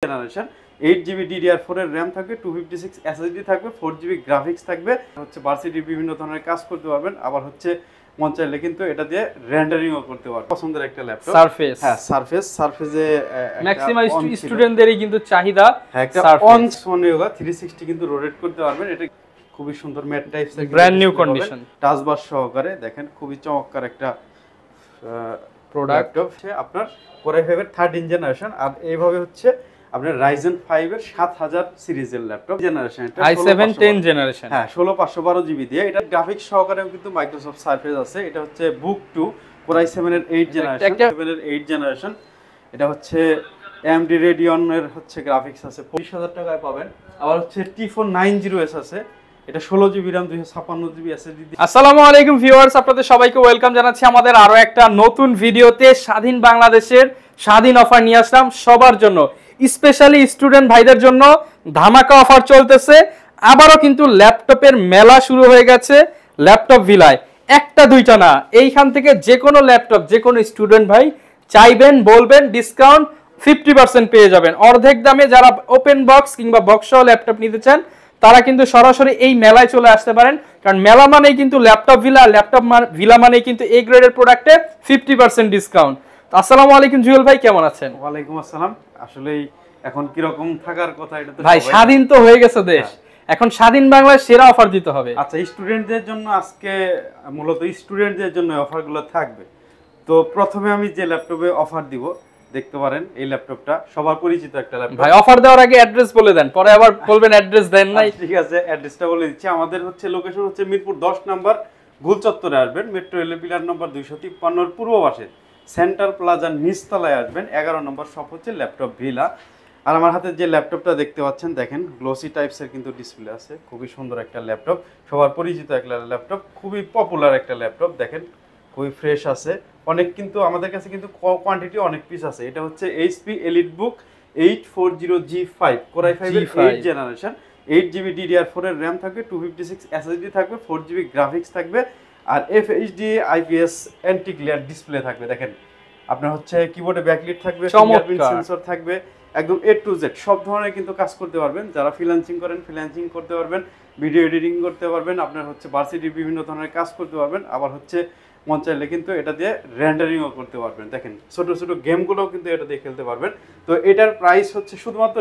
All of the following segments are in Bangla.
জেনারেশন 8GB DDR4 এর RAM থাকবে, 256 SSD থাকবে, 4GB গ্রাফিক্স থাকবে, হচ্ছে ভার্সিটির বিভিন্ন ধরনের কাজ করতে পারবেন। আবার হচ্ছে মন চাইলে কিন্তু এটা দিয়ে রেন্ডারিংও করতে পারবেন। পছন্দের একটা ল্যাপটপ সারফেস। হ্যাঁ সারফেসে ম্যাক্সিমাম স্টুডেন্টদেরই কিন্তু চাহিদা। একটা অন সোনিওগা 360 কিন্তু রোটেট করতে পারবেন। এটা খুবই সুন্দর ম্যাট টাইপস এর ব্র্যান্ড নিউ কন্ডিশন টাচ বার সহকারে দেখেন, খুবই চমৎকার একটা প্রোডাক্ট। আপনার Core i5 এর 13 জেনারেশন, আর এইভাবে হচ্ছে আপনার Ryzen 5 এর 7000 সিরিজের ল্যাপটপ জেনারেশন, এটা i7 10 জেনারেশন, হ্যাঁ 16512GB দিয়ে। এটা গ্রাফিক্স সহকারেও কিন্তু মাইক্রোসফট সারফেস আছে। এটা হচ্ছে বুক 2 Core i7 এর 8 জেনারেশন, 7 এর 8 জেনারেশন। এটা হচ্ছে AMD Radeon এর হচ্ছে গ্রাফিক্স আছে, 20000 টাকায় পাবেন। আবার হচ্ছে T490S আছে, এটা 16GB RAM 256GB SSD। আসসালামু আলাইকুম ভিউয়ার্স, আপনাদের সবাইকে ওয়েলকাম জানাচ্ছি আমাদের আরো একটা নতুন ভিডিওতে। স্বাধীন বাংলাদেশের স্বাধীন অফার নিয়ে আসলাম সবার জন্য, স্পেশালি স্টুডেন্ট ভাইদের জন্য ধামাকা অফার চলতেছে। আবারও কিন্তু ল্যাপটপের মেলা শুরু হয়ে গেছে ল্যাপটপ ভিলায়, একটা দুইটা না, এইখান থেকে যে কোনো ল্যাপটপ যে কোনো স্টুডেন্ট ভাই চাইবেন বলবেন ডিসকাউন্ট 50% পেয়ে যাবেন অর্ধেক দামে। যারা ওপেন বক্স কিংবা বক্স সহ ল্যাপটপ নিতে চান তারা কিন্তু সরাসরি এই মেলায় চলে আসতে পারেন, কারণ মেলা মানেই কিন্তু ল্যাপটপ ভিলা, ল্যাপটপ ভিলা মানেই কিন্তু এই গ্রেডের প্রোডাক্টে 50% ডিসকাউন্ট। আসসালামু আলাইকুম জুয়েল ভাই, কেমন আছেন? ওয়ালাইকুম আসসালাম। আসলেই এখন কি রকম থাকার কথা, এটা তো ভাই স্বাধীন তো হয়ে গেছে দেশ, এখন স্বাধীন বাংলায় সেরা অফার দিতে হবে। আচ্ছা, স্টুডেন্টদের জন্য আজকে মূলত স্টুডেন্টদের জন্য অফারগুলো থাকবে। তো প্রথমে আমি যে ল্যাপটপে অফার দিব দেখতে পারেন, এই ল্যাপটপটা সবার পরিচিত একটা ল্যাপটপ। ভাই অফার দেওয়ার আগে অ্যাড্রেস বলে দেন, পরে আবার বলবেন অ্যাড্রেস দেন নাই। ঠিক আছে, অ্যাড্রেসটা বলে দিচ্ছি। আমাদের হচ্ছে লোকেশন হচ্ছে মিরপুর 10 নম্বর গোল চত্বরে আসবেন, মেট্রো রেল পিলার নম্বর 253 এর পূর্ব পাশে সেন্টার প্লাজার নিচতলায় আসবেন, 11 নম্বর শপ হচ্ছে ল্যাপটপ ভিলা। আর আমার হাতে যে ল্যাপটপটা দেখতে পাচ্ছেন দেখেন, গ্লোসি টাইপসের কিন্তু ডিসপ্লে আছে, খুবই সুন্দর একটা ল্যাপটপ, সবার পরিচিত একটা ল্যাপটপ, খুবই পপুলার একটা ল্যাপটপ। দেখেন খুবই ফ্রেশ আছে, অনেক কিন্তু আমাদের কাছে কিন্তু কোয়ান্টিটি অনেক পিস আছে। এটা হচ্ছে HP EliteBook 840G5 Core i5 এর 8 জেনারেশন, 8GB DDR4 এর RAM থাকবে, 256 SSD থাকবে, 4GB গ্রাফিক্স থাকবে, আর FHD IPS anti glare display থাকবে। দেখেন আপনার হচ্ছে কিবোর্ডে ব্যাকলিট থাকবে, ফিঙ্গারপ্রিন্ট সেন্সর থাকবে, একদম A to Z সব ধরনের কিন্তু কাজ করতে পারবেন। যারা ফ্রিল্যান্সিং করেন ফ্রিল্যান্সিং করতে পারবেন, ভিডিও এডিটিং করতে পারবেন, আপনার হচ্ছে ভার্সিটির বিভিন্ন ধরনের কাজ করতে পারবেন। আবার হচ্ছে মন চাইলে কিন্তু এটা দিয়ে রেন্ডারিংও করতে পারবেন। দেখেন ছোট ছোট গেমগুলোও কিন্তু এটা দিয়ে খেলতে পারবেন। তো এটার প্রাইস হচ্ছে শুধুমাত্র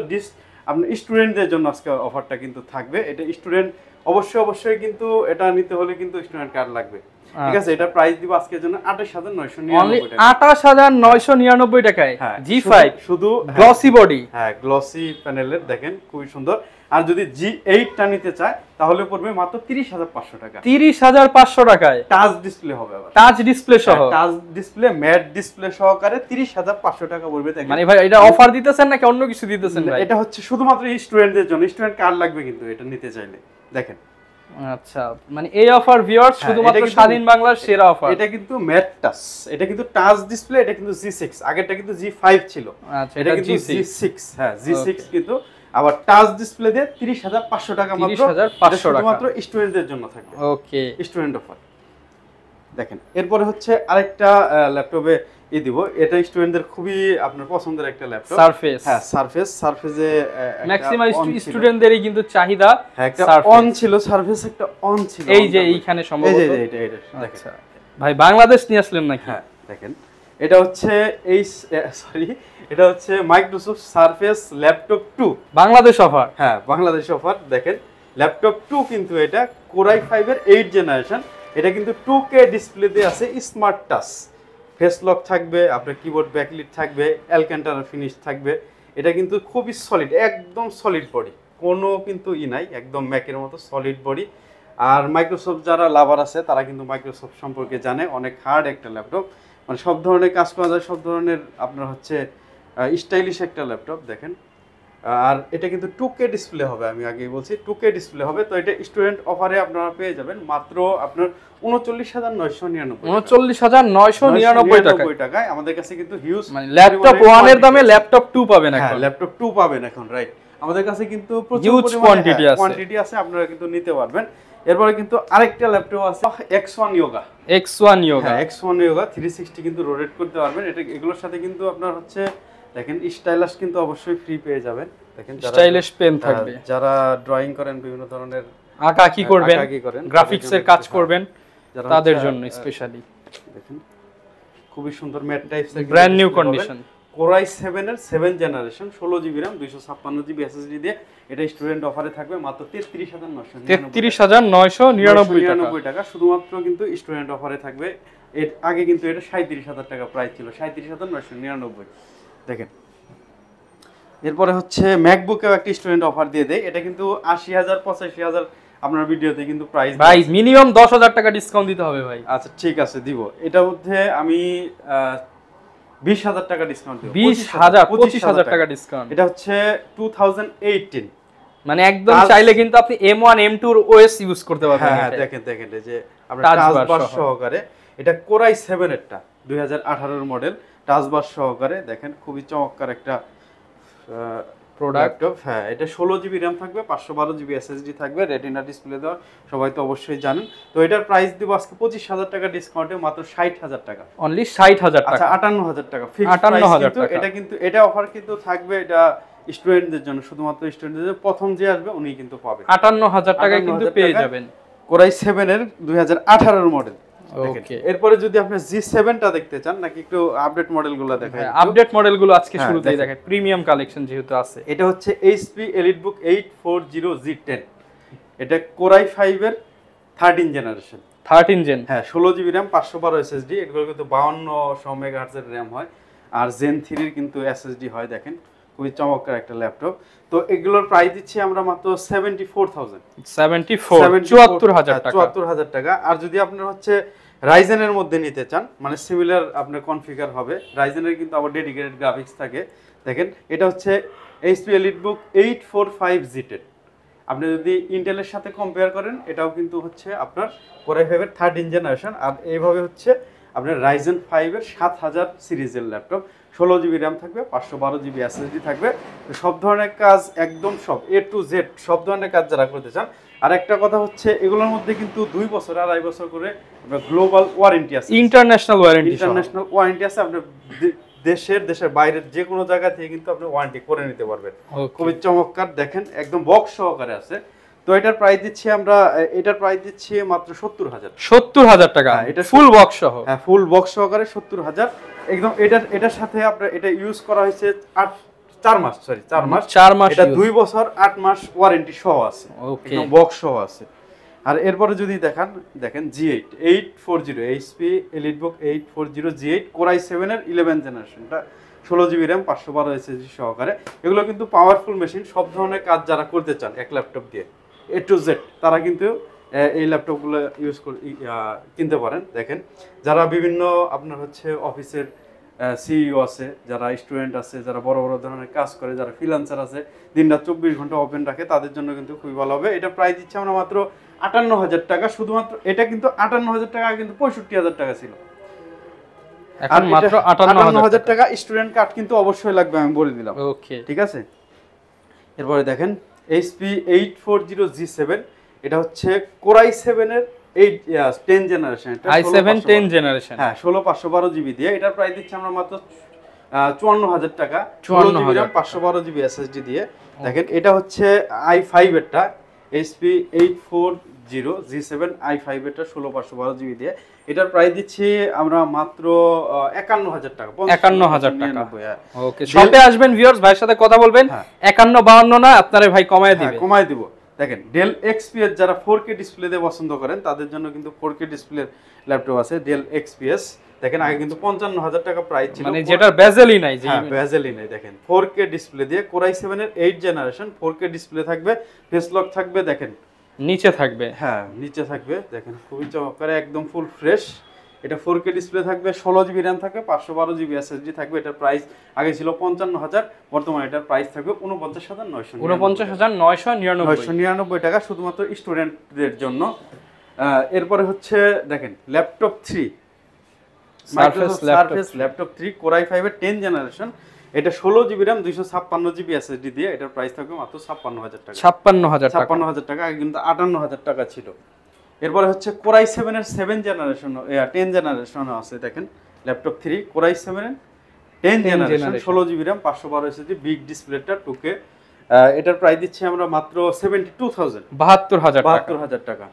আপনার স্টুডেন্টদের জন্য আজকে অফারটা কিন্তু থাকবে। এটা স্টুডেন্ট অবশ্যই কিন্তু এটা নিতে হলে কিন্তু স্টুডেন্ট কার্ড লাগবে। ঠিক আছে, এটা প্রাইস দিব আজকের জন্য 28999 টাকা। 28999 টাকায় G5 শুধু গ্লসি বডি, হ্যাঁ গ্লসি প্যানেলের, দেখেন খুবই সুন্দর। আর যদি G8 টা নিতে চায় তাহলে পড়বে মাত্র 30500 টাকা। 30500 টাকায় টাচ ডিসপ্লে হবে, আবার টাচ ডিসপ্লে সহ, টাচ ডিসপ্লে ম্যাট ডিসপ্লে সহকারে 30500 টাকা পড়বে। দেখেন মানে ভাই এটা অফার দিতেছেন নাকি অন্য কিছু দিতেছেন ভাই? এটা হচ্ছে শুধুমাত্র স্টুডেন্টদের জন্য, স্টুডেন্ট কার্ড লাগবে কিন্তু এটা নিতে চাইলে। দেখেন আচ্ছা, মানে এই অফার ভিউয়ার্স শুধুমাত্র স্বাধীন বাংলার সেরা অফার। এটা কিন্তু ম্যাট টাচ, এটা কিন্তু টাচ ডিসপ্লে, এটা কিন্তু G6, আগেরটা কিন্তু G5 ছিল, আচ্ছা এটা কিন্তু G6, হ্যাঁ G6 কিন্তু। আবার টাচ ডিসপ্লে দিয়ে 30500 টাকা মাত্র, 30500 টাকা মাত্র স্টুডেন্টদের জন্য থাকবে। ওকে, স্টুডেন্ট অফার। দেখেন এরপরে হচ্ছে আরেকটা ল্যাপটপে দিব, এটা স্টুডেন্টদের খুবই আপনার পছন্দের একটা ল্যাপটপ, সারফেস। হ্যাঁ সারফেসে ম্যাক্সিমাম স্টুডেন্টদেরই কিন্তু চাহিদা। হ্যাঁ একটা অন ছিল, সারফেস একটা অন ছিল, এই যে এইখানে সম্ভবত এটা আচ্ছা ভাই বাংলাদেশ নিয়ে আসলেন নাকি? হ্যাঁ দেখেন এটা হচ্ছে এটা হচ্ছে Microsoft surface laptop 2 Bangladesh offer. হ্যাঁ বাংলাদেশ অফার। দেখেন ল্যাপটপ 2 কিন্তু এটা Core i5 এর 8 জেনারেশন, এটা কিন্তু 2K ডিসপ্লেতে আছে, স্মার্ট টাচ, ফেস লক থাকবে, আপনার কিবোর্ড ব্যাকলিট থাকবে, অ্যালক্যান্টারা ফিনিশ থাকবে। এটা কিন্তু খুবই সলিড, একদম সলিড বডি, কোনো কিন্তু নাই, একদম ম্যাকের মতো সলিড বডি। আর মাইক্রোসফট যারা লাভার আছে তারা কিন্তু মাইক্রোসফট সম্পর্কে জানে, অনেক হার্ড একটা ল্যাপটপ, মানে সব ধরনের কাজ করা যায়, সব ধরনের আপনার হচ্ছে স্টাইলিশ একটা ল্যাপটপ। দেখেন আর এটা কিন্তু 2K ডিসপ্লে হবে, আমি আগেই বলছি 2K ডিসপ্লে হবে। তো এটা স্টুডেন্ট অফারে আপনারা পেয়ে যাবেন মাত্র আপনার 39999 টাকায়। আমাদের কাছে কিন্তু হিউজ, মানে ল্যাপটপ 1 এর দামে ল্যাপটপ 2 পাবেন এখন। হ্যাঁ ল্যাপটপ 2 পাবেন এখন, রাইট। আমাদের কাছে কিন্তু প্রচুর কোয়ান্টিটি আছে, আপনারা কিন্তু নিতে পারবেন। এরপরে কিন্তু আরেকটা ল্যাপটপ আছে X1 Yoga, X1 Yoga 360 কিন্তু রোটেট করতে পারবেন। এটা এগুলোর সাথে কিন্তু আপনার হচ্ছে দেখেন স্টাইলাস কিন্তু অবশ্যই ফ্রি পেয়ে যাবেন। দেখেন স্টাইলিশ পেন থাকবে, যারা ড্রয়িং করেন, বিভিন্ন ধরনের আঁকাআঁকি করবেন, গ্রাফিক্স এর কাজ করবেন, তাদের জন্য স্পেশালি দেখেন খুবই সুন্দর ম্যাট টাইপসের ব্র্যান্ড নিউ কন্ডিশন কোরাই 7 এর 7 generation 16 GB RAM 256 GB SSD দিয়ে এটা স্টুডেন্ট অফারে থাকবে মাত্র 33,999 টাকা শুধুমাত্র কিন্তু স্টুডেন্ট অফারে থাকবে। এর আগে কিন্তু এটা 37,000 টাকা প্রাইস ছিল, 37,999। দেখেন এরপরে হচ্ছে ম্যাকবুকেও একটা স্টুডেন্ট অফার দিয়ে দেয়, এটা কিন্তু 80,000 85,000 আপনার ভিডিওতে কিন্তু প্রাইস ভাই মিনিমাম 10,000 টাকা ডিসকাউন্ট দিতে হবে ভাই। আচ্ছা ঠিক আছে দিব, এটার মধ্যে আমি 20,000 টাকা ডিসকাউন্ট দেব। 25,000 টাকা ডিসকাউন্ট। এটা হচ্ছে 2018, মানে একদম চাইলে কিন্তু আপনি M1 M2 এর OS ইউজ করতে পারবেন। হ্যাঁ দেখেন দেখেন এই যে আমরা টাচ বার সহকারে, এটা কোরাই 7 এরটা 2018 এর মডেল, টাচ বার সহকারে দেখেন খুবই চমৎকার একটা প্রোডাক্ট। হ্যাঁ এটা 16 জিবি RAM থাকবে, 512 জিবি SSD থাকবে, রেটিনা ডিসপ্লে দেওয়া, সবাই তো অবশ্যই জানেন। তো এটার প্রাইস দিব আজকে 25,000 টাকা ডিসকাউন্টে মাত্র 60,000 টাকা। অনলি 60,000 টাকা। আচ্ছা 58,000 টাকা ফিক্সড প্রাইস কিন্তু এটা, কিন্তু এটা অফার কিন্তু থাকবে এটা স্টুডেন্টদের জন্য, শুধুমাত্র স্টুডেন্টদের, প্রথম যে আসবে উনি কিন্তু পাবে 58,000 টাকায় কিন্তু পেয়ে যাবেন কোরাই 7 এর 2018 এর মডেল। ওকে এরপরে যদি আপনি G7 টা দেখতে চান নাকি একটু আপডেট মডেলগুলো দেখাই, আপডেট মডেলগুলো আজকে শুরুতেই দেখাই, প্রিমিয়াম কালেকশন যেহেতু আছে। এটা হচ্ছে HP EliteBook 840G10, এটা কোরাই 5 এর 13 জেনারেশন, 13 জেন। হ্যাঁ 16 জিবি RAM 512 SSD, এগুলো কিন্তু 5200 মেগাহার্টজ এর RAM হয়, আর Zen 3 এর কিন্তু SSD হয়। দেখেন খুবই চমৎকার একটা ল্যাপটপ। তো এগুলোর প্রাইস দিচ্ছি আমরা মাত্র 74,000 টাকা। আর যদি আপনার হচ্ছে রাইজেনের মধ্যে নিতে চান, মানে সিমিলার আপনার কনফিগার হবে, রাইজেনের কিন্তু আবার ডেডিকেটেড গ্রাফিক্স থাকে। দেখেন এটা হচ্ছে HP EliteBook 845G10, আপনি যদি ইন্টেলের সাথে কম্পেয়ার করেন এটাও কিন্তু হচ্ছে আপনার কোরাই 5 এর 13 জেনারেশন, আর এইভাবে হচ্ছে আপনার রাইজেন 5 এর 7000 সিরিজের ল্যাপটপ, 16 জিবি RAM থাকবে, 512 জিবি SSD থাকবে। সব ধরনের কাজ একদম সব A to Z সব ধরনের কাজ যারা করতে চান। আর একটা কথা হচ্ছে এগুলোর মধ্যে কিন্তু 2 বছর 2.5 বছর করে গ্লোবাল ওয়ারেন্টি আছে, ইন্টারন্যাশনাল ওয়ারেন্টি আছে। আপনি দেশের বাইরের যে কোনো জায়গা থেকে কিন্তু আপনি ওয়ারেন্টি করে নিতে পারবেন। খুবই চমৎকার, দেখেন একদম বক্স সহকারে আছে। তো এটার প্রাইস দিচ্ছি মাত্র 70,000 টাকা। এটা ফুল বক্স সহ, হ্যাঁ ফুল বক্স সহকারে 70,000 একদম। এটার সাথে আপনার এটা ইউজ করা হয়েছে 4 মাস, এটা 2 বছর 8 মাস ওয়ারেন্টি সহ আছে, একদম বক্স সহ আছে। আর এরপরে যদি দেখেন G8 840 HP EliteBook 840 G8 core i 7 এর 11 জেনারেশন, এটা 16 জিবি RAM 512 SSD সহকারে। এগুলো কিন্তু পাওয়ারফুল মেশিন, সব ধরনের কাজ যারা করতে চান এক ল্যাপটপ দিয়ে A to Z তারা কিন্তু এই ল্যাপটপগুলো ইউজ করে কিনতে পারেন। দেখেন যারা বিভিন্ন আপনার হচ্ছে অফিসের সিইও আছে, যারা স্টুডেন্ট আছে, যারা বড় বড় ধরনের কাজ করে, যারা ফ্রিল্যান্সার আছে, দিনরাত 24 ঘন্টা ওপেন রাখে, তাদের জন্য কিন্তু খুবই ভালো হবে। এটা প্রাইস দিচ্ছি আমরা মাত্র 58,000 টাকা শুধুমাত্র। এটা কিন্তু 58,000 টাকা, কিন্তু 65,000 টাকা ছিল, এখন মাত্র 58,000 টাকা। স্টুডেন্ট কার্ড কিন্তু অবশ্যই লাগবে, আমি বলে দিলাম। ওকে ঠিক আছে। এরপরে দেখেন HP 840G7, এটা হচ্ছে কোরাই 7 এর 10 জেনারেশন, এটা i7 10 জেনারেশন, হ্যাঁ 16 512 জিবি দিয়ে। এটার প্রাইস দিচ্ছি আমরা মাত্র 54,000 টাকা, 16 জিবি RAM 512 জিবি SSD দিয়ে। দেখেন এটা হচ্ছে i5 এরটা, HP 840G7 i5 এরটা 16 512 GB দিয়ে। এটার প্রাইস দিচ্ছি আমরা মাত্র 51,000 টাকা। 51,000 টাকা। ওকে শপে আসবেন ভিউয়ার্স, ভাইয়ের সাথে কথা বলবেন। 51 52 না, আপনারা ভাই কমায় দিবেন, কমায় দিব। দেখেন ডেল XPS যারা 4K ডিসপ্লে দিয়ে পছন্দ করেন তাদের জন্য কিন্তু 4K ডিসপ্লে ল্যাপটপ আছে ডেল XPS। দেখেন আগে কিন্তু 55,000 টাকা প্রাইস ছিল, মানে যেটা বেজেলই নাই, বেজেলই নাই। দেখেন 4K ডিসপ্লে দিয়ে কোরাই 7 এর 8 জেনারেশন, 4K ডিসপ্লে থাকবে, ফেস লক থাকবে, দেখেন নিচে থাকবে, হ্যাঁ নিচে থাকবে। দেখেন খুবই চমৎকার, একদম ফুল ফ্রেশ। এটা 4K ডিসপ্লে থাকবে, 16 জিবি RAM থাকবে, 512 জিবি SSD থাকবে। এটার প্রাইস আগে ছিল 55,000, বর্তমানে এটার প্রাইস থাকবে 49,999 টাকা শুধুমাত্র স্টুডেন্টদের জন্য। এরপরে হচ্ছে দেখেন ল্যাপটপ 3 সারফেস ল্যাপটপ 3 কোরাই 5 এর 10 জেনারেশন, এটা 16 জিবি RAM 256 জিবি SSD দিয়ে। এটার প্রাইস থাকবে মাত্র 56,000 টাকা। 56,000 টাকা, আগে কিন্তু 58,000 টাকা ছিল। এরপরে হচ্ছে কোরাই 7 এর 7 জেনারেশন 10 জেনারেশন আছে। দেখেন ল্যাপটপ 3 কোরাই 7 এর 10 generation 16 GB RAM 512 SSD big ডিসপ্লেটা 2K। এটার প্রাইস দিচ্ছি আমরা মাত্র 72000 72000 টাকা।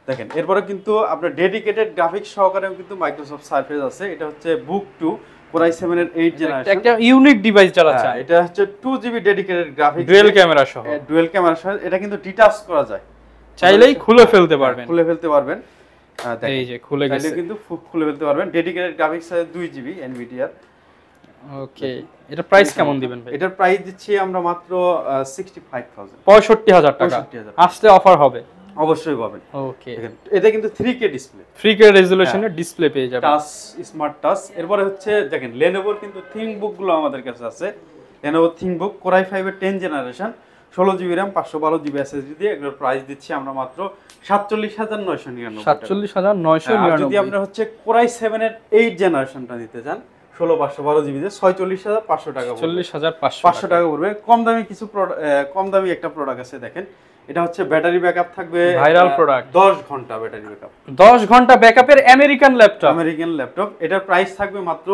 দেখেন এরপরে কিন্তু আপনার ডেডিকেটেড গ্রাফিক্স সহকারেও কিন্তু মাইক্রোসফট সারফেস আছে। এটা হচ্ছে বুক 2 Core i7 এর 8 জেনারেশন, একটা ইউনিক ডিভাইস যারা চায়। এটা হচ্ছে 2 GB dedicated graphics, dual camera সহ। ডুয়াল ক্যামেরা সহ। এটা কিন্তু ডিটাচ করা যায়, চাইলেই খুলে ফেলতে পারবেন। দেখেন এই যে খুলে গেছে, চাইলে কিন্তু খুলে ফেলতে পারবেন। ডেডিকেটেড গ্রাফিক্স আছে 2 জিবি এনভিডিআর। ওকে, এটা প্রাইস কেমন দিবেন ভাই? এটার প্রাইস দিচ্ছি আমরা মাত্র 65000 65000 টাকা। আসলে অফার হবে, অবশ্যই পাবেন। ওকে, দেখেন এটা কিন্তু 3K ডিসপ্লে, 3K রেজোলিউশনের ডিসপ্লে পেয়ে যাবেন, টাচ স্মার্ট টাচ। এরপরে হচ্ছে দেখেন Lenovoর কিন্তু ThinkBook গুলো আমাদের কাছে আছে। Lenovo ThinkBook Core i5 এর 10 generation 16 GB RAM 512 GB SSD দিয়ে এগুলোর প্রাইস দিচ্ছি আমরা মাত্র 47999 47999। যদি আমরা হচ্ছে Core i7 এর 8 জেনারেশনটা নিতে চান 16 512 জিবি দিয়ে 46500 টাকা, 46500 টাকা পড়বে। কম দামি একটা প্রোডাক্ট আছে দেখেন, এটা হচ্ছে ব্যাটারি ব্যাকআপ থাকবে ভাইরাল প্রোডাক্ট, 10 ঘন্টা ব্যাটারি ব্যাকআপ, 10 ঘন্টা ব্যাকআপের আমেরিকান ল্যাপটপ। এটার প্রাইস থাকবে মাত্র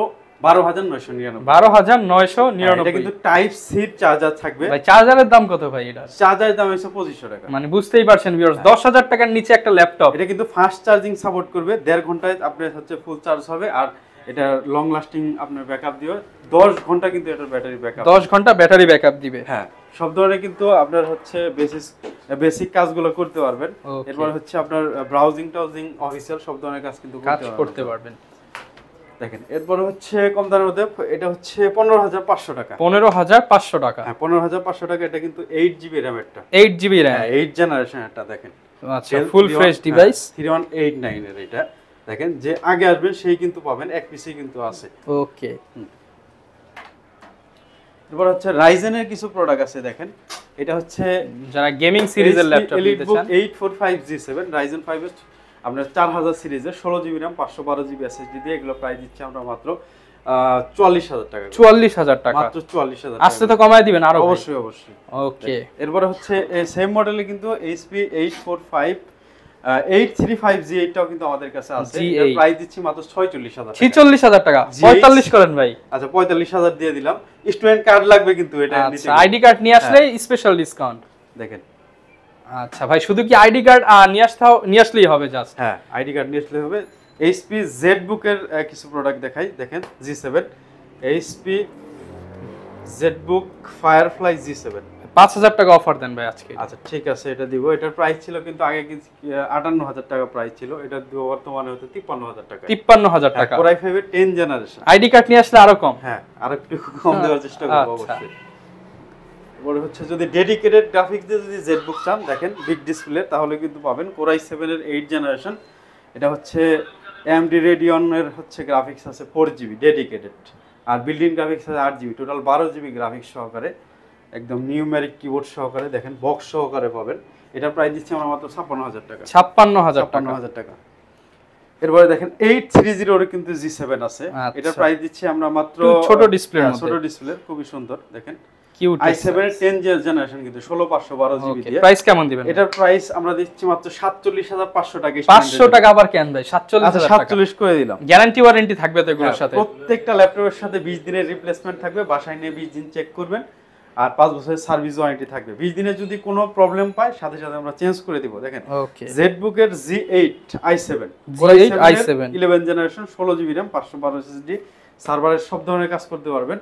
12999। 12999। এটা কিন্তু টাইপ সি চার্জার থাকবে। ভাই চার্জারের দাম কত ভাই? এটা চার্জারের দাম হচ্ছে 2500 টাকা। মানে বুঝতেই পারছেন ভিউয়ার্স, 10000 টাকার নিচে একটা ল্যাপটপ। এটা কিন্তু ফাস্ট চার্জিং সাপোর্ট করবে, 1.5 ঘন্টায় আপনার হচ্ছে ফুল চার্জ হবে। আর এটা লং লাস্টিং আপনার ব্যাকআপ দিবে 10 ঘন্টা, কিন্তু এটার ব্যাটারি ব্যাকআপ 10 ঘন্টা ব্যাটারি ব্যাকআপ দিবে। হ্যাঁ, সব ধরনের কিন্তু আপনার হচ্ছে বেসিক কাজগুলো করতে পারবেন। এরপর হচ্ছে আপনার ব্রাউজিং টাউজিং অফিসিয়াল সব ধরনের কাজ কিন্তু করতে পারবেন। দেখেন এরপর হচ্ছে কম দামের মধ্যে, এটা হচ্ছে 15500 টাকা। 15500 টাকা। হ্যাঁ 15500 টাকা। এটা কিন্তু 8 জিবি RAM একটা, 8 জিবি RAM, 8 জেনারেশন একটা। দেখেন আচ্ছা, ফুল ফ্রেশ ডিভাইস 3189 এর। এটা দেখেন যে আগে আসবেন সেই কিন্তু পাবেন, এক পিসি কিন্তু আছে। ওকে, এরপর হচ্ছে রাইজেনের কিছু প্রোডাক্ট আছে। দেখেন এটা হচ্ছে যারা গেমিং সিরিজের ল্যাপটপ নিতে চান, 845G7 Ryzen 5 এর আপনার 4000 সিরিজের 16 জিবি RAM 512 জিবি এসএসডি দিয়ে এগুলো প্রাইস দিচ্ছি আমরা মাত্র 44000 টাকা। 44000 টাকা, মাত্র 44000 টাকা। আসলে তো কমায় দিবেন আরো? অবশ্যই। ওকে, এরপরে হচ্ছে এই সেম মডেলে কিন্তু HP 835G এটাও কিন্তু আমাদের কাছে আছে। এর প্রাইস দিচ্ছি মাত্র 46000 টাকা। 46000 টাকা, 45 করেন ভাই। আচ্ছা 45000 দিয়ে দিলাম। স্টুডেন্ট কার্ড লাগবে কিন্তু এটা নিতে। আচ্ছা, আইডি কার্ড নিয়ে আসলে স্পেশাল ডিসকাউন্ট। দেখেন আচ্ছা ভাই, শুধু কি আইডি কার্ড নিয়ে আসলেই হবে জাস্ট? হ্যাঁ, আইডি কার্ড নিয়ে আসলে হবে। HP ZBook এর কিছু প্রোডাক্ট দেখাই। দেখেন G7 HP ZBook Firefly G7 5000 টাকা অফার দেন ভাই আজকে। আচ্ছা ঠিক আছে, এটা দিব। এটার প্রাইস ছিল কিন্তু আগে 58000 টাকা প্রাইস ছিল, এটা দিব বর্তমানে হচ্ছে 53000 টাকা। 53000 টাকা। Core i5 এর 10 জেনারেশন। আইডি কার্ড নিয়ে আসলে আরো কম? হ্যাঁ, আরেকটু কম দেওয়ার চেষ্টা করব অবশ্যই। বড় হচ্ছে যদি ডেডিকেটেড গ্রাফিক্স দিয়ে যদি ZBook চান, দেখেন বিগ ডিসপ্লে, তাহলে কিন্তু পাবেন Core i7 এর 8 জেনারেশন। এটা হচ্ছে AMD Radeon এর হচ্ছে গ্রাফিক্স আছে 4GB ডেডিকেটেড, আর বিল্ট-ইন গ্রাফিক্স আছে 8GB, টোটাল 12GB গ্রাফিক্স সহকারে, একদম নিউমেরিক কিবোর্ড সহকারে, দেখেন বক্স সহকারে পাবেন। এটার প্রাইস দিচ্ছি আমরা মাত্র 56000 টাকা। 56000 টাকা। এরপরে দেখেন 830 এর কিন্তু G7 আছে। এটার প্রাইস দিচ্ছি আমরা মাত্র ছোট ডিসপ্লের মধ্যে, ছোট ডিসপ্লে, খুবই সুন্দর। দেখেন কিউট i7 এর 10 জেনারেশন কিন্তু 16512GB দিয়ে। প্রাইস কেমন দিবেন? এটার প্রাইস আমরা দিচ্ছি মাত্র 47500 টাকা। 500 টাকা আবার কেন ভাই? 47000 টাকা। 47 করে দিলাম। গ্যারান্টি ওয়ারেন্টি থাকবে তো এগুলোর সাথে? প্রত্যেকটা ল্যাপটপের সাথে 20 দিনের রিপ্লেসমেন্ট থাকবে, বাসায় নিয়ে 20 দিন চেক করবেন, আর 5 বছরের সার্ভিস ওয়ারেন্টি থাকবে। 20 দিনে যদি কোনো প্রবলেম পায় সাথে সাথে আমরা চেঞ্জ করে দিব। দেখেন ওকে, ZBook এর G8 i7 11 generation 16GB RAM 512 SSD, সার্ভারের সব ধরনের কাজ করতে পারবেন,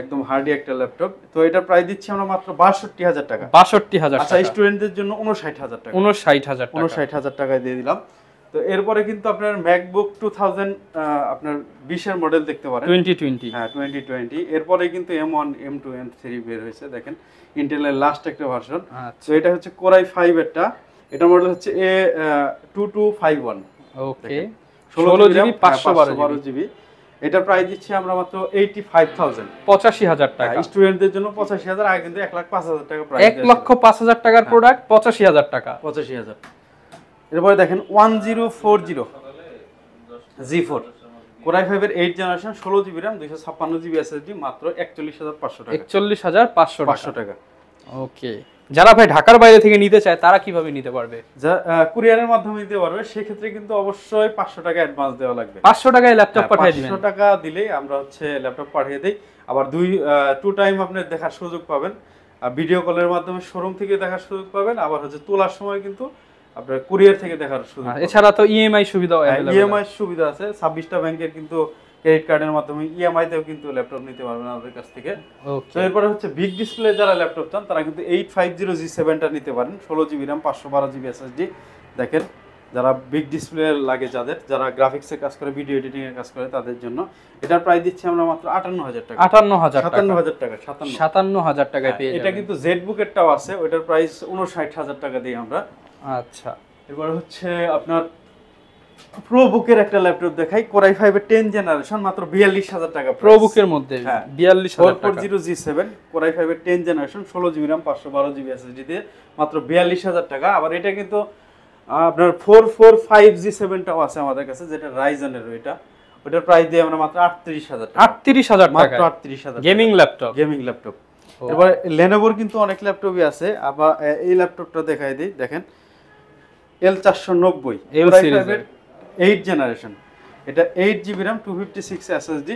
একদম হার্ডি একটা ল্যাপটপ। তো এটা প্রাইস দিচ্ছি আমরা মাত্র 62000 টাকা। 62000 টাকা। আচ্ছা, স্টুডেন্টদের জন্য 59000 টাকা। 59000 টাকা। 59000 টাকায় দিয়ে দিলাম। তো এরপরে কিন্তু আপনার MacBook 2000 আপনার 20 এর মডেল দেখতে পারেন, 2020। হ্যাঁ 2020। এরপরে কিন্তু M1 M2 M3 বের হয়েছে, দেখেন ইন্টেলের লাস্ট একটা ভার্সন। তো এটা হচ্ছে Core i5 এরটা, এটা মডেল হচ্ছে A2251। ওকে, 16GB 512GB। এটা প্রাইস দিচ্ছি আমরা মাত্র 85000, 85000 টাকা। স্টুডেন্টদের জন্য 85000, আগে কিন্তু 1,05,000 টাকা প্রাইস। 1,05,000 টাকার প্রোডাক্ট 85000 টাকা। 85000। এরপরে দেখেন 1040 G4 Core i5 এর 8 generation 16GB RAM 256GB SSD, মাত্র 41500 টাকা। 41500 টাকা। ওকে, যারা ভাই ঢাকার বাইরে থেকে নিতে চায় তারা কিভাবে নিতে পারবে? কুরিয়ারের মাধ্যমে নিতে পারবে, সেক্ষেত্রে কিন্তু অবশ্যই 500 টাকা অ্যাডভান্স দেওয়া লাগবে। 500 টাকায় ল্যাপটপ পাঠিয়ে দিবেন? 500 টাকা দিলেই আমরা হচ্ছে ল্যাপটপ পাঠিয়ে দেই। আবার টু টাইম আপনি দেখার সুযোগ পাবেন, ভিডিও কলের মাধ্যমে শোরুম থেকে দেখার সুযোগ পাবেন, আবার হচ্ছে তোলার সময় কিন্তু আপনার কুরিয়ার থেকে দেখার সুযোগ পাবেন। এছাড়া তো ইএমআই সুবিধাও अवेलेबल, ইএমআই সুবিধা আছে। 26টা ব্যাংকের কিন্তু ক্রেডিট কার্ডের মাধ্যমে ইএমআই তেও কিন্তু ল্যাপটপ নিতে পারবেন আমাদের কাছ থেকে। তো এরপরে হচ্ছে বিগ ডিসপ্লে যারা ল্যাপটপ চান তারা কিন্তু 850G7টা নিতে পারেন, 16GB RAM 512GB SSD। দেখেন যারা বিগ ডিসপ্লে লাগে, যারা গ্রাফিক্সের কাজ করে, ভিডিও এডিটিং এর কাজ করে, তাদের জন্য এটার প্রাইস দিচ্ছি আমরা মাত্র 58000 টাকা। 58000 টাকা 57000 টাকায় পেয়ে যাবেন। এটা কিন্তু জেডবুকেরটাও আছে, ওটার প্রাইস 59000 টাকা দিই আমরা। আচ্ছা, এরপর হচ্ছে আপনার প্রোবুকের একটা ল্যাপটপ দেখাই, কোরাই 5 এর 10 জেনারেশন, মাত্র 42000 টাকা। প্রোবুকের মধ্যে 42000 টাকা, 440G7 কোরাই 5 এর 10 generation, 16GB RAM 512GB SSD দিয়ে মাত্র 42000 টাকা। আবার এটা কিন্তু আপনার 445G7টাও আছে আমাদের কাছে, যেটা রাইজেনের, ওটার প্রাইস দিয়ে আমরা মাত্র 38000 টাকা। 38000 টাকা মাত্র 38000 গেমিং ল্যাপটপ। এরপর লেনোভোর কিন্তু অনেক ল্যাপটপই আছে। আবার এই ল্যাপটপটা দেখাই দিই, দেখেন L490 8 জেনারেশন, এটা 8GB RAM 256 SSD।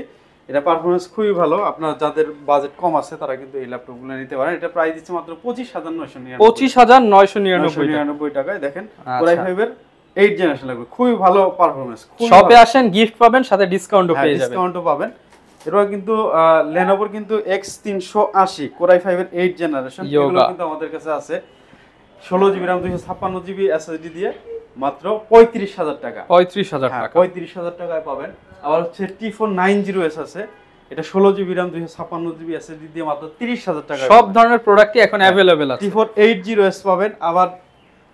এটা পারফরম্যান্স খুবই ভালো। আপনার যাদের বাজেট কম আছে তারা কিন্তু এই ল্যাপটপগুলো নিতে পারেন। এটা প্রাইস দিচ্ছে মাত্র 25999 টাকায়। দেখেন কোরাই 5 এর 8 জেনারেশন লাগবে, খুবই ভালো পারফরম্যান্স। শপে আসেন, গিফট পাবেন, সাথে ডিসকাউন্টও পেয়ে যাবেন। ডিসকাউন্টও পাবেন। এরপর কিন্তু Lenovo কিন্তু X380 কোরাই 5 এর 8 জেনারেশন, এগুলো কিন্তু আমাদের কাছে আছে 16GB RAM 256GB SSD দিয়ে মাত্র 35000 টাকা। 35000 টাকায় পাবেন। আবার হচ্ছে T490S আছে, এটা 16GB RAM 256GB SSD দিয়ে মাত্র 30000 টাকা। সব ধরনের প্রোডাক্টই এখন अवेलेबल আছে। T480S পাবেন। আবার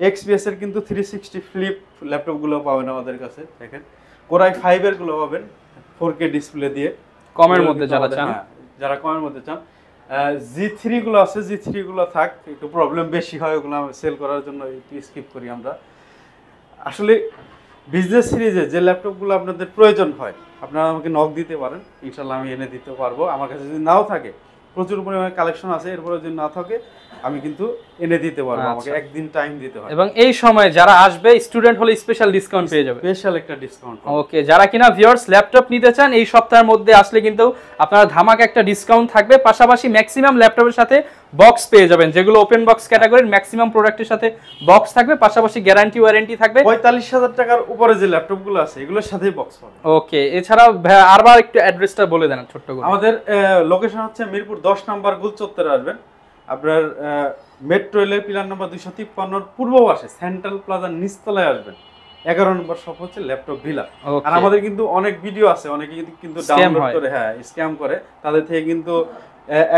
XPS এর কিন্তু 360 ফ্লিপ ল্যাপটপগুলো পাবেন আমাদের কাছে। দেখেন কোরাই 5 এর গুলো পাবেন 4K ডিসপ্লে দিয়ে, কমের মধ্যে যারা চান। যারা কমের মধ্যে চান। G3 গুলো আছে, G3 গুলো থাক, একটু প্রবলেম বেশি হয়, ওগুলো সেল করার জন্য একটু স্কিপ করি আমরা। আসলে বিজনেস সিরিজে যে ল্যাপটপগুলো আপনাদের প্রয়োজন হয় আপনারা আমাকে নক দিতে পারেন, ইনশাল্লাহ আমি এনে দিতে পারবো। আমার কাছে যদি নাও থাকে, প্রচুর পরিমাণে কালেকশন আছে, এরপরে যদি না থাকে আমি কিন্তু এনে দিতে পারবো। আমাকে একদিন টাইম দিতে হয়। এবং এই সময় যারা আসবে স্টুডেন্ট হলে স্পেশাল ডিসকাউন্ট পেয়ে যাবে, স্পেশাল একটা ডিসকাউন্ট। ওকে, যারা কিনা ভিউয়ার্স ল্যাপটপ নিতে চান এই সপ্তাহের মধ্যে আসলে কিন্তু আপনারা ধামাকা একটা ডিসকাউন্ট থাকবে। পাশাপাশি ম্যাক্সিমাম ল্যাপটপের সাথে বক্স পেয়ে যাবেন, যেগুলো ওপেন বক্স ক্যাটাগরির ম্যাক্সিমাম প্রোডাক্টের সাথে বক্স থাকবে, পাশাপাশি গ্যারান্টি ওয়ারেন্টি থাকবে। 45000 টাকার উপরে যে ল্যাপটপগুলো আছে এগুলোর সাথেই বক্স পাবেন। ওকে, এছাড়াও আরবার একটু অ্যাড্রেসটা বলে দেন ছোট্ট করে। আমাদের লোকেশন হচ্ছে মিরপুর 10 নম্বর গুল চত্বরে আসবেন। আপনার মেট্রো রেলের পিলার নম্বর 253 পূর্ব পাশে সেন্ট্রাল প্লাজার নিচতলায় আসবেন। 11 নম্বর শপ হচ্ছে ল্যাপটপ ভিলা। আর আমাদের কিন্তু অনেক ভিডিও আছে, অনেকে কিন্তু ডাউনলোড করে স্ক্যাম করে, তাদের থেকে কিন্তু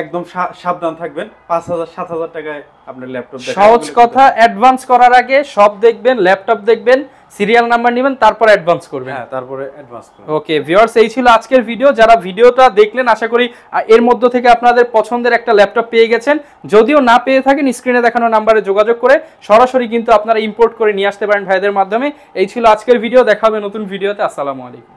একদম সাবধান থাকবেন। 5000-7000 টাকায় আপনার ল্যাপটপ দেখবেন। সহজ কথা, অ্যাডভান্স করার আগে সব দেখবেন, ল্যাপটপ দেখবেন, সিরিয়াল নাম্বার নেবেন, তারপর অ্যাডভান্স করবেন। তারপরে অ্যাডভান্স করবেন। ওকে ভিউয়ার্স, এই ছিল আজকের ভিডিও। যারা ভিডিওটা দেখলেন আশা করি এর মধ্য থেকে আপনাদের পছন্দের একটা ল্যাপটপ পেয়ে গেছেন। যদিও না পেয়ে থাকেন স্ক্রিনে দেখানো নাম্বারে যোগাযোগ করে সরাসরি কিন্তু আপনারা ইম্পোর্ট করে নিয়ে আসতে পারেন ভাইদের মাধ্যমে। এই ছিল আজকের ভিডিও, দেখা হবে নতুন ভিডিওতে। আসসালামু আলাইকুম।